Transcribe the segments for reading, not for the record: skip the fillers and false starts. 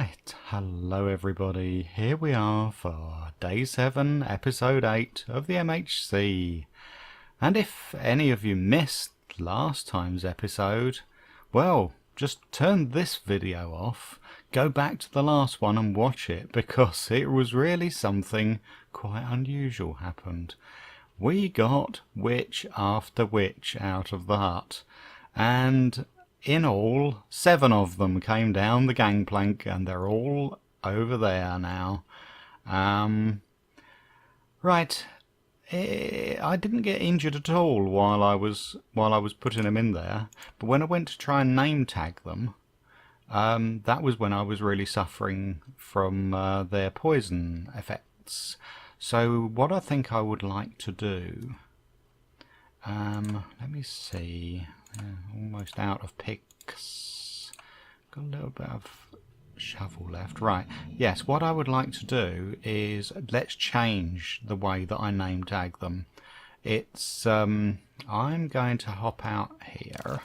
Right, hello everybody. Here we are for Day 7, Episode 8 of the MHC. And if any of you missed last time's episode, well, just turn this video off, go back to the last one and watch it, because it was really something quite unusual happened. We got witch after witch out of the hut, and in all, 7 of them came down the gangplank, and they're all over there now. Right, I didn't get injured at all while I was putting them in there, but when I went to try and name tag them, that was when I was really suffering from their poison effects. So what I think I would like to do, let me see. Almost out of picks. Got a little bit of shovel left. Right, yes, what I would like to do is let's change the way that I name tag them. It's I'm going to hop out here.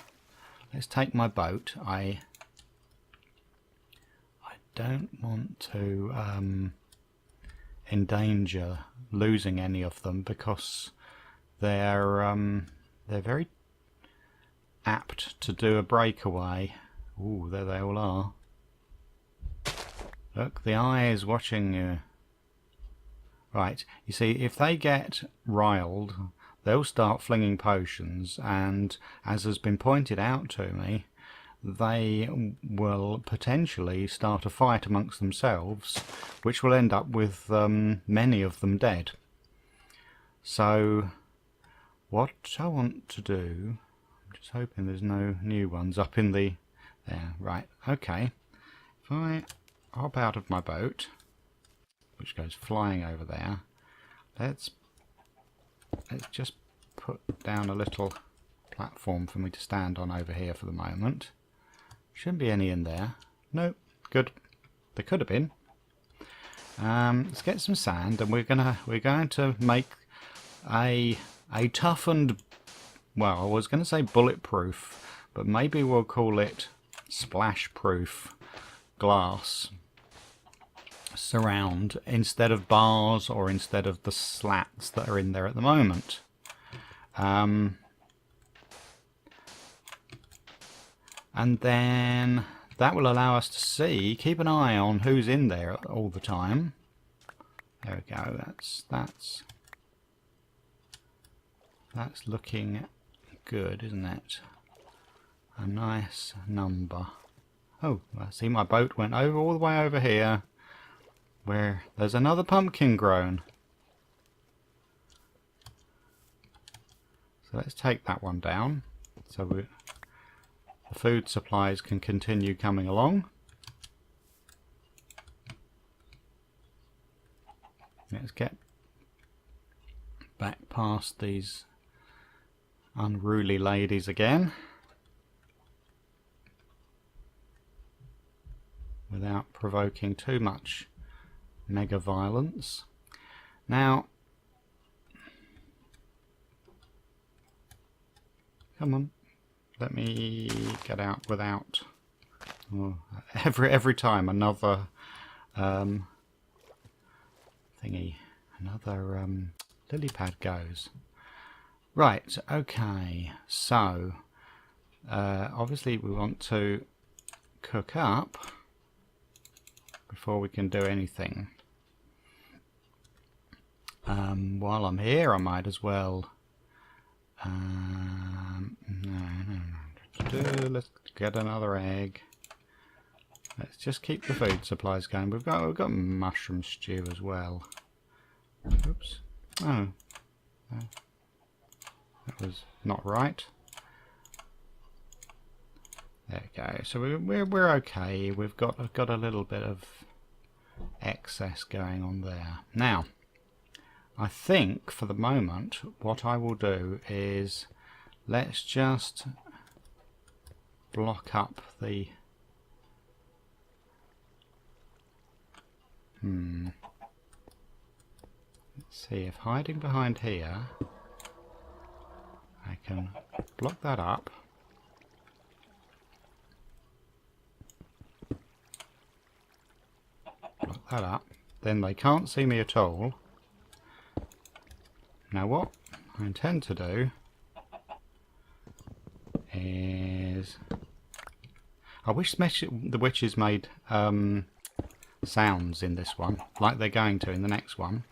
Let's take my boat. I don't want to endanger losing any of them, because they're very apt to do a breakaway. Ooh, there they all are. Look, the eye is watching you. Right, you see, if they get riled, they'll start flinging potions, and as has been pointed out to me, they will potentially start a fight amongst themselves, which will end up with many of them dead. So what I want to do, just hoping there's no new ones up in the... there, right, okay. If I hop out of my boat, which goes flying over there, let's just put down a little platform for me to stand on over here for the moment. Shouldn't be any in there. Nope, good. There could have been. Let's get some sand, and we're going to make a toughened, well, I was going to say bulletproof, but maybe we'll call it splash-proof glass surround instead of bars, or instead of the slats that are in there at the moment. And then that will allow us to see, keep an eye on who's in there all the time. There we go, that's looking good, isn't it? A nice number. Oh, I see my boat went all the way over here, where there's another pumpkin grown. So let's take that one down, so the food supplies can continue coming along. Let's get back past these unruly ladies again, without provoking too much mega violence. Now, come on, let me get out without every time another thingy, another lily pad goes. Right, okay, so obviously we want to cook up before we can do anything. While I'm here, I might as well let's get another egg. Let's just keep the food supplies going. We've got mushroom stew as well. Oops. Oh, that was not right. There we go. So we're okay. We've got a little bit of excess going on there. Now, I think for the moment what I will do is let's just block up the let's see if hiding behind here I can block that up. block that up. Then they can't see me at all. Now what I intend to do is... I wish the witches made sounds in this one, like they're going to in the next one.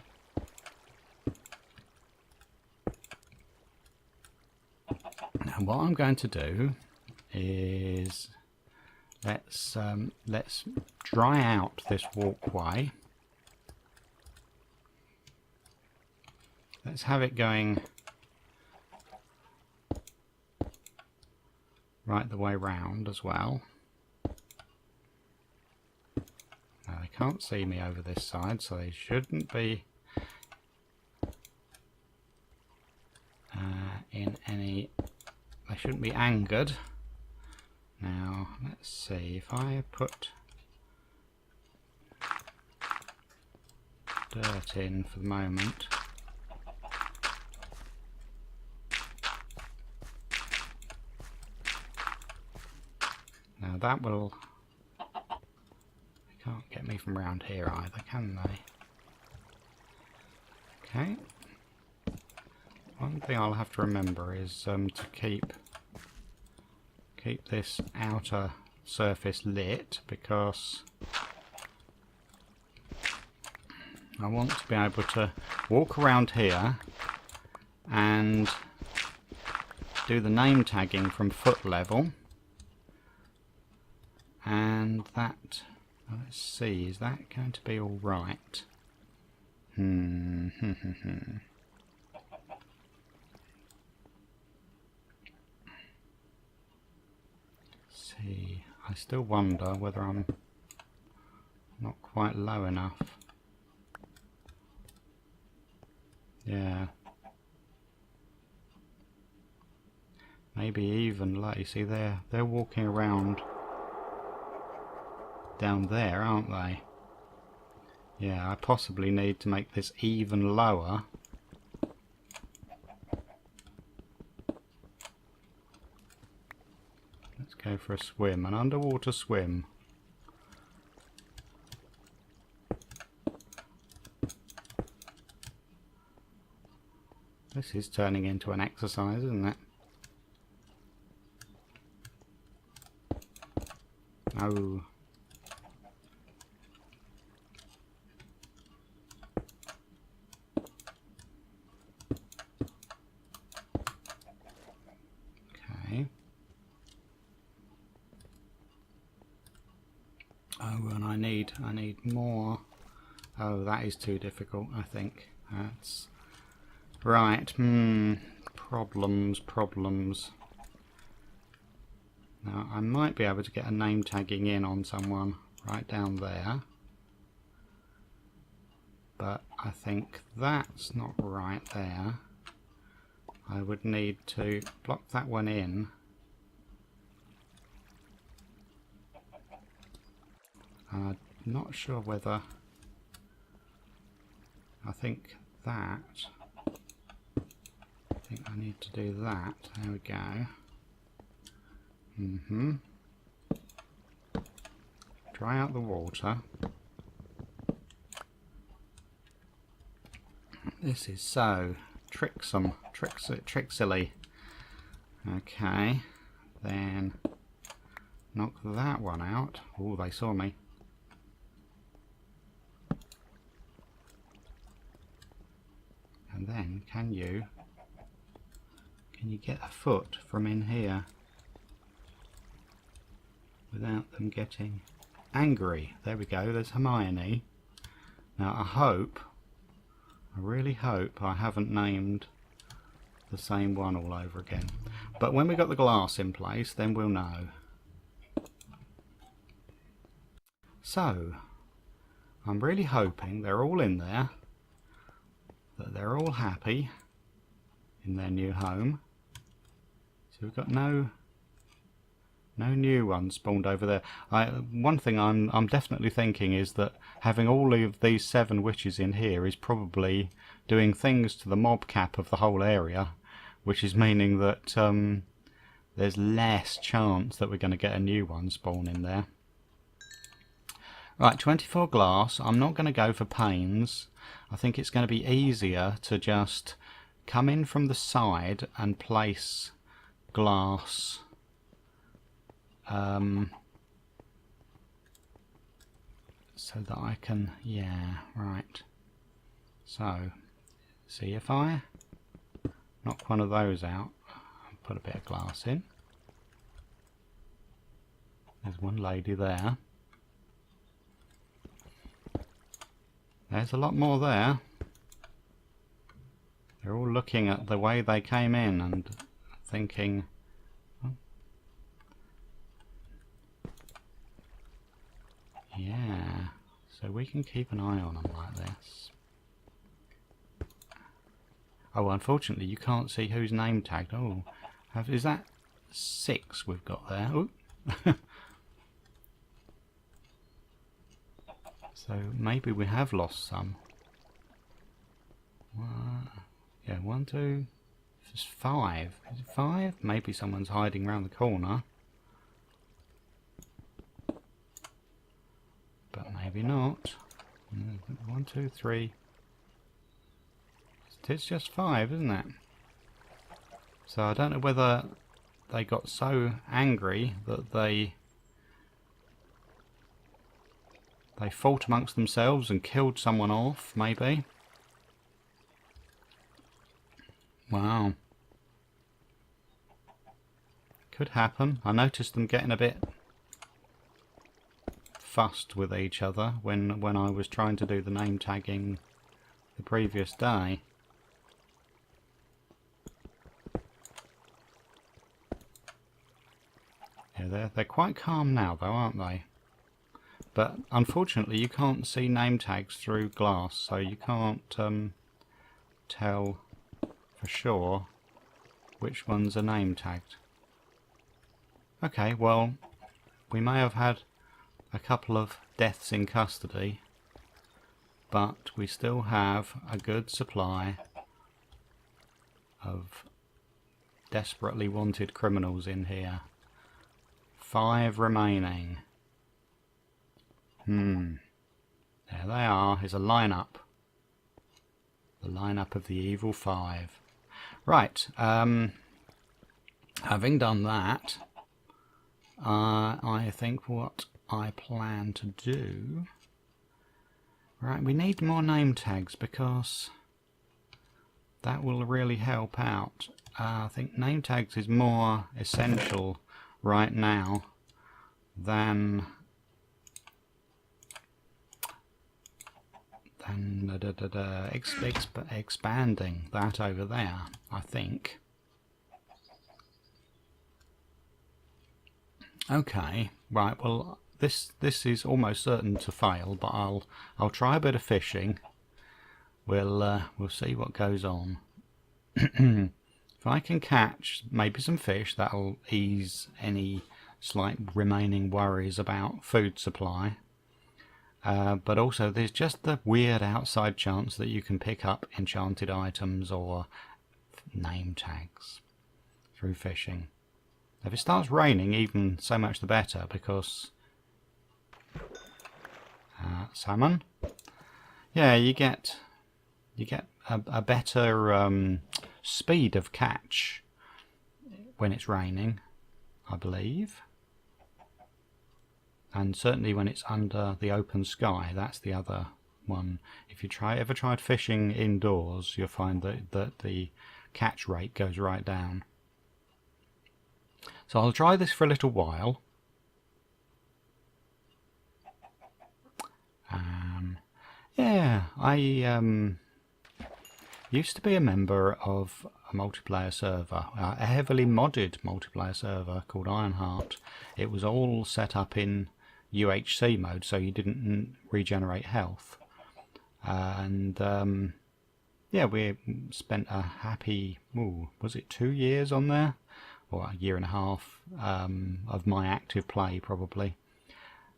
Now what I'm going to do is let's dry out this walkway. Let's have it going right the way round as well. Now they can't see me over this side, so they shouldn't be they shouldn't be angered. Now let's see, if I put dirt in for the moment. Now that will... They can't get me from round here either, can they? Okay. One thing I'll have to remember is to keep this outer surface lit, because I want to be able to walk around here and do the name tagging from foot level. And that, let's see, is that going to be all right? See, I still wonder whether I'm not quite low enough. Yeah. Maybe even low. You see, they're walking around down there, aren't they? Yeah, I possibly need to make this even lower. Let's go for a swim, an underwater swim. This is turning into an exercise, isn't it? Oh. Okay. Oh, and I need more. Oh, that is too difficult, I think. That's right. Problems. Now, I might be able to get a name tagging in on someone right down there, but I think that's not right there. I would need to block that one in. I'm not sure whether... I think I need to do that. There we go. Dry out the water. This is so tricksily. Okay, then knock that one out. Oh, they saw me. And then can you get a foot from in here without them getting angry? There we go, there's Hermione. Now I really hope I haven't named the same one all over again. But when we got the glass in place, then we'll know. So, I'm really hoping they're all in there, that they're all happy in their new home. So we've got no new ones spawned over there. One thing I'm definitely thinking is that having all of these 7 witches in here is probably doing things to the mob cap of the whole area, which is meaning that there's less chance that we're going to get a new one spawn in there. Right, 24 glass. I'm not going to go for panes. I think it's going to be easier to just come in from the side and place glass so that I can, yeah, right. So, see if I knock one of those out, put a bit of glass in. There's one lady there. There's a lot more there. They're all looking at the way they came in and thinking, oh, yeah, so we can keep an eye on them like this. Oh, unfortunately you can't see who's name tagged. Oh, is that 6 we've got there? Ooh. So maybe we have lost some. Yeah, 1, 2, 5. Is it 5? Maybe someone's hiding around the corner. But maybe not. 1, 2, 3. It's just 5, isn't it? So I don't know whether they got so angry that they fought amongst themselves and killed someone off, maybe. Wow. Could happen. I noticed them getting a bit fussed with each other when I was trying to do the name tagging the previous day. Yeah, they're quite calm now though, aren't they? But unfortunately you can't see name tags through glass, so you can't tell for sure which ones are name tagged. Okay, well, we may have had a couple of deaths in custody, but we still have a good supply of desperately wanted criminals in here. 5 remaining. There they are. Here's a lineup. The lineup of the evil 5. Right. Having done that, I think what I plan to do... Right, we need more name tags because that will really help out. I think name tags is more essential right now than expanding that over there, I think. Okay, right, well this is almost certain to fail, but I'll try a bit of fishing. We'll see what goes on. If I can catch maybe some fish, that'll ease any slight remaining worries about food supply. But also there's just the weird outside chance that you can pick up enchanted items or name tags through fishing. If it starts raining, even so much the better, because salmon, yeah, you get a better speed of catch when it's raining, I believe. And certainly when it's under the open sky, that's the other one. If you ever tried fishing indoors, you'll find that the catch rate goes right down. So I'll try this for a little while. Yeah, I used to be a member of a multiplayer server, a heavily modded multiplayer server called Ironheart. It was all set up in UHC mode, so you didn't regenerate health. And yeah, we spent a happy, was it 2 years on there? Or a year and a half of my active play, probably.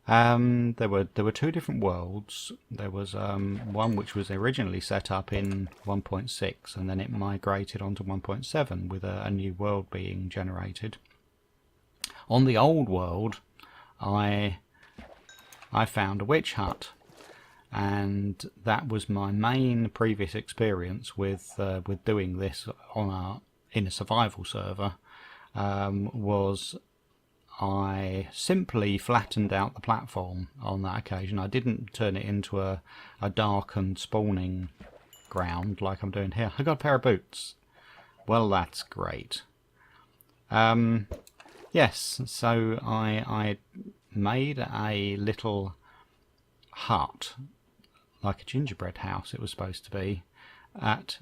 There were 2 different worlds. There was one which was originally set up in 1.6, and then it migrated onto 1.7 with a new world being generated. On the old world, I I found a witch hut, and that was my main previous experience with doing this in a survival server. Was I simply flattened out the platform on that occasion. I didn't turn it into a darkened spawning ground like I'm doing here. I got a pair of boots. Well, that's great. Yes, so I made a little hut, like a gingerbread house it was supposed to be, at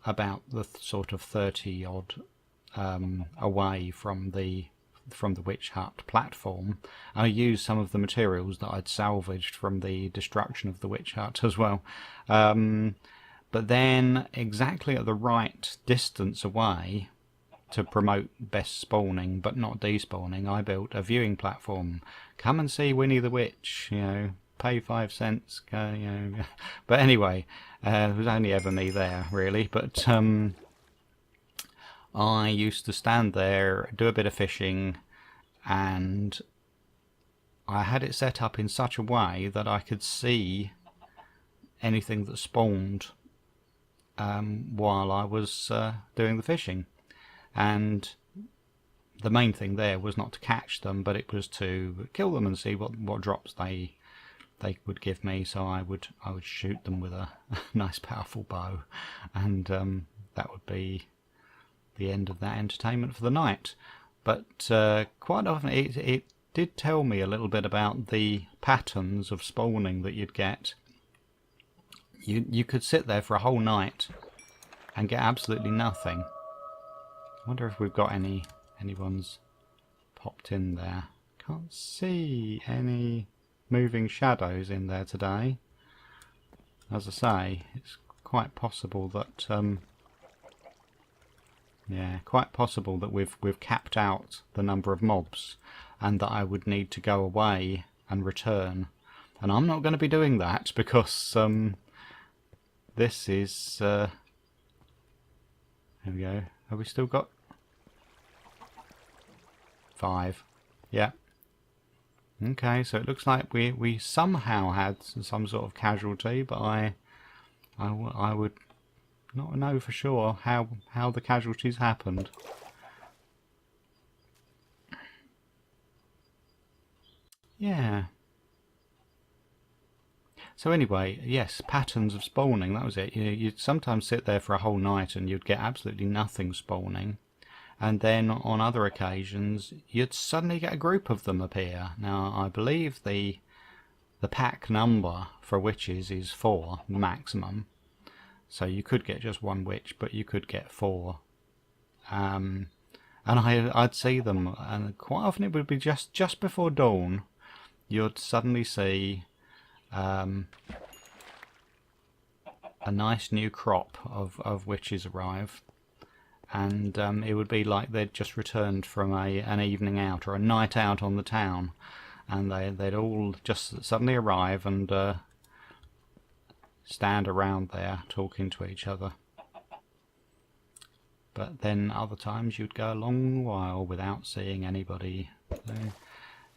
about the sort of 30 odd away from the witch hut platform. And I used some of the materials that I'd salvaged from the destruction of the witch hut as well. But then exactly at the right distance away, to promote best spawning but not despawning, I built a viewing platform. Come and see Winnie the Witch, you know, pay 5 cents, you know. But anyway, it was only ever me there really, but I used to stand there, do a bit of fishing, and I had it set up in such a way that I could see anything that spawned while I was doing the fishing. And the main thing there was not to catch them, but it was to kill them and see what drops they would give me. So I would shoot them with a nice powerful bow, and that would be the end of that entertainment for the night. But quite often it did tell me a little bit about the patterns of spawning that you'd get. You could sit there for a whole night and get absolutely nothing. I wonder if we've got anyone's popped in there. Can't see any moving shadows in there today. As I say, it's quite possible that yeah, quite possible that we've capped out the number of mobs, and that I would need to go away and return. And I'm not going to be doing that because this is here we go. Have we still got 5? Yeah. Okay, so it looks like we somehow had some sort of casualty, but I would not know for sure how the casualties happened. Yeah. So anyway, yes, patterns of spawning, that was it. You'd sometimes sit there for a whole night and you'd get absolutely nothing spawning. And then on other occasions, you'd suddenly get a group of them appear. Now, I believe the pack number for witches is 4 maximum. So you could get just 1 witch, but you could get 4. And I'd see them, and quite often it would be just before dawn. You'd suddenly see a nice new crop of witches arrive, and it would be like they'd just returned from an evening out or a night out on the town, and they'd all just suddenly arrive and stand around there talking to each other. But then other times you'd go a long while without seeing anybody. So,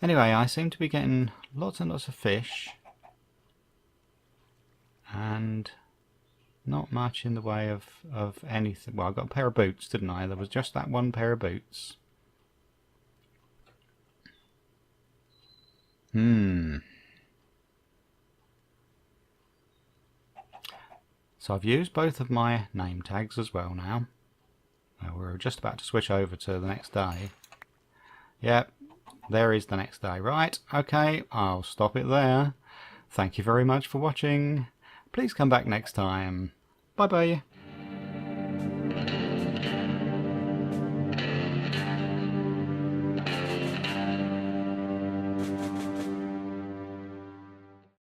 anyway, I seem to be getting lots and lots of fish, and not much in the way of anything. Well, I got a pair of boots, didn't I? There was just that one pair of boots. So I've used both of my name tags as well now. We're just about to switch over to the next day. Yep, there is the next day. Right, okay, I'll stop it there. Thank you very much for watching. Please come back next time. Bye bye.